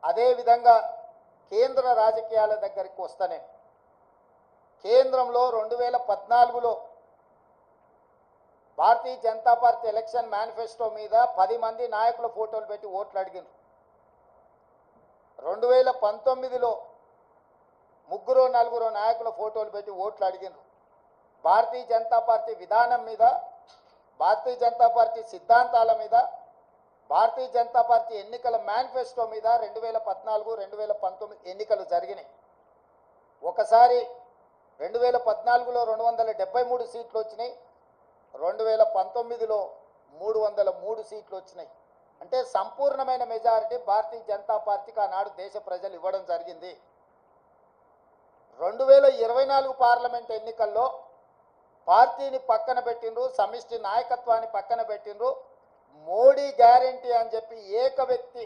అదేవిధంగా కేంద్ర రాజకీయాల దగ్గరికి వస్తేనే కేంద్రంలో 2014లో Bharatiya Janata party election manifesto మీద 10 మంది నాయకుల ఫోటోలు పెట్టి ఓట్లు అడిగారు. 2019లో 3-4 నాయకుల ఫోటోలు పెట్టి ఓట్లు అడిగారు. భారతీయ జనతా పార్టీ విధానం మీద, భారతీయ జనతా పార్టీ సిద్ధాంతాల మీద, భారతీయ జనతా పార్టీ ఎన్నికల మేనిఫెస్టో మీద 2014, 2019 ఎన్నికలు జరిగినాయి. ఒకసారి 2014లో 273 సీట్లు వచ్చినాయి, 2019లో 303 సీట్లు వచ్చినాయి. అంటే సంపూర్ణమైన మెజారిటీ భారతీయ జనతా పార్టీకి ఆనాడు దేశ ప్రజలు ఇవ్వడం జరిగింది. 2024 పార్లమెంట్ ఎన్నికల్లో పార్టీని పక్కన పెట్టిండ్రు, సమిష్టి నాయకత్వాన్ని పక్కన పెట్టిండ్రు. మోడీ గ్యారంటీ అని చెప్పి ఏక వ్యక్తి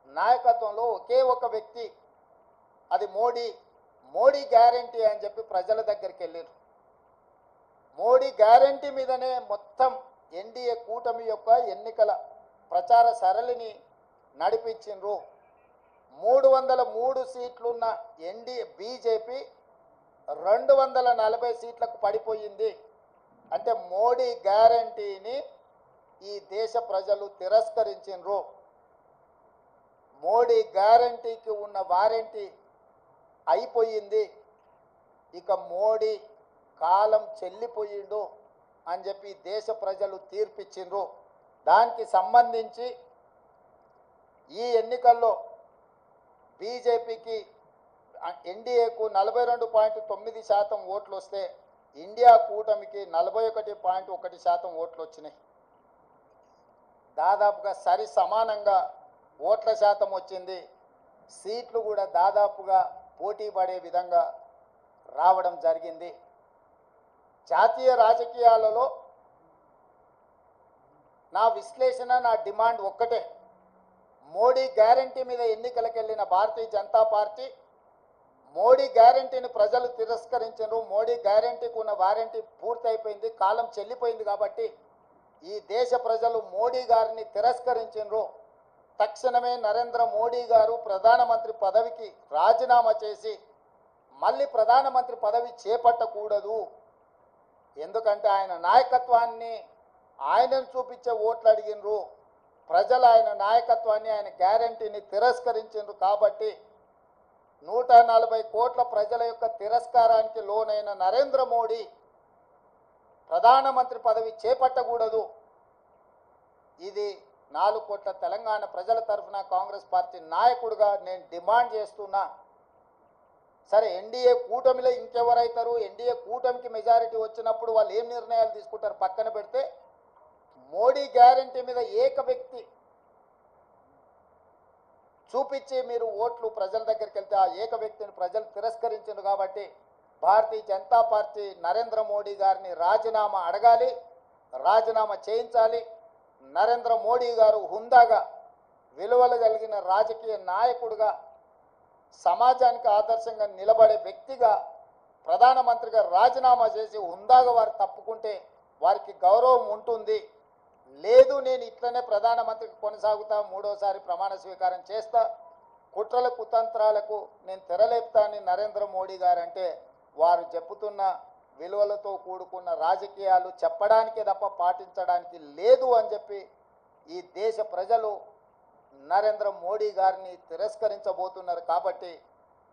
నాయకత్వంలో ఒకే ఒక వ్యక్తి, అది మోడీ గ్యారంటీ అని చెప్పి ప్రజల దగ్గరికి వెళ్ళారు. మోడీ గ్యారంటీ మీదనే మొత్తం ఎన్డీఏ కూటమి యొక్క ఎన్నికల ప్రచార సరళిని నడిపించిండ్రు. 303 సీట్లున్న బీజేపీ 240 సీట్లకు పడిపోయింది. అంటే మోడీ గ్యారంటీని ఈ దేశ ప్రజలు తిరస్కరించిండ్రు. మోడీ గ్యారంటీకి ఉన్న వారంటీ అయిపోయింది. ఇక మోడీ కాలం చెల్లిపోయిండు అని చెప్పి దేశ ప్రజలు తీర్పిచ్చిండ్రు. దానికి సంబంధించి ఈ ఎన్నికల్లో బీజేపీకి ఎన్డీఏకు 42.9% ఓట్లు వస్తే ఇండియా కూటమికి 41.1% ఓట్లు వచ్చినాయి. దాదాపుగా సరి సమానంగా ఓట్ల శాతం వచ్చింది. సీట్లు కూడా దాదాపుగా పోటీ పడే విధంగా రావడం జరిగింది. జాతీయ రాజకీయాలలో నా విశ్లేషణ, నా డిమాండ్ ఒక్కటే. మోడీ గ్యారంటీ మీద ఎన్నికలకు వెళ్ళిన భారతీయ జనతా పార్టీ మోడీ గ్యారంటీని ప్రజలు తిరస్కరించారు. మోడీ గ్యారంటీకి ఉన్న వారంటీ పూర్తయిపోయింది, కాలం చెల్లిపోయింది. కాబట్టి ఈ దేశ ప్రజలు మోడీ గారిని తిరస్కరించారు. తక్షణమే నరేంద్ర మోడీ గారు ప్రధానమంత్రి పదవికి రాజీనామా చేసి మళ్ళీ ప్రధానమంత్రి పదవి చేపట్టకూడదు. ఎందుకంటే ఆయన నాయకత్వాన్ని, ఆయనను చూపించే ఓట్లు అడిగినరు ప్రజలు. ఆయన నాయకత్వాన్ని, ఆయన గ్యారంటీని తిరస్కరించారు. కాబట్టి 140 కోట్ల ప్రజల యొక్క తిరస్కారానికి లోనైన నరేంద్ర మోడీ ప్రధానమంత్రి పదవి చేపట్టకూడదు. ఇది 4 కోట్ల తెలంగాణ ప్రజల తరఫున కాంగ్రెస్ పార్టీ నాయకుడిగా నేను డిమాండ్ చేస్తున్నా. సరే, ఎన్డీఏ కూటమిలో ఇంకెవరైతారు? ఎన్డీఏ కూటమికి మెజారిటీ వచ్చినప్పుడు వాళ్ళు ఏం నిర్ణయాలు తీసుకుంటారు పక్కన పెడితే, మోడీ గ్యారంటీ మీద ఏక వ్యక్తి చూపించి మీరు ఓట్లు ప్రజల దగ్గరికి వెళ్తే ఆ ఏక వ్యక్తిని ప్రజలు తిరస్కరించారు. కాబట్టి భారతీయ జనతా పార్టీ నరేంద్ర మోడీ గారిని రాజీనామా అడగాలి, రాజీనామా చేయించాలి. నరేంద్ర మోడీ గారు హుందాగా, విలువలు కలిగిన రాజకీయ నాయకుడిగా, సమాజానికి ఆదర్శంగా నిలబడే వ్యక్తిగా ప్రధానమంత్రిగా రాజీనామా చేసి హుందాగా వారు తప్పుకుంటే వారికి గౌరవం ఉంటుంది. లేదు, నేను ఇట్లనే ప్రధానమంత్రికి కొనసాగుతా, 3వసారి ప్రమాణ స్వీకారం చేస్తా, కుట్రల కుతంత్రాలకు నేను తెరలేపుతానని నరేంద్ర మోడీ గారు అంటే, వారు చెప్పుతున్న విలువలతో కూడుకున్న రాజకీయాలు చెప్పడానికే తప్ప పాటించడానికి లేదు అని చెప్పి ఈ దేశ ప్రజలు నరేంద్ర మోడీ గారిని తిరస్కరించబోతున్నారు. కాబట్టి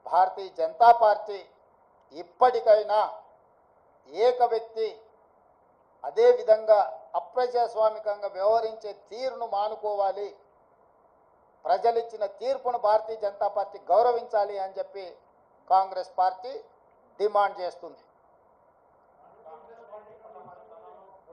భారతీయ జనతా పార్టీ ఇప్పటికైనా ఏక వ్యక్తి, అదేవిధంగా అప్రజాస్వామికంగా వ్యవహరించే తీరును మానుకోవాలి. ప్రజలిచ్చిన తీర్పును భారతీయ జనతా పార్టీ గౌరవించాలి అని చెప్పి కాంగ్రెస్ పార్టీ డిమాండ్ చేస్తుంది.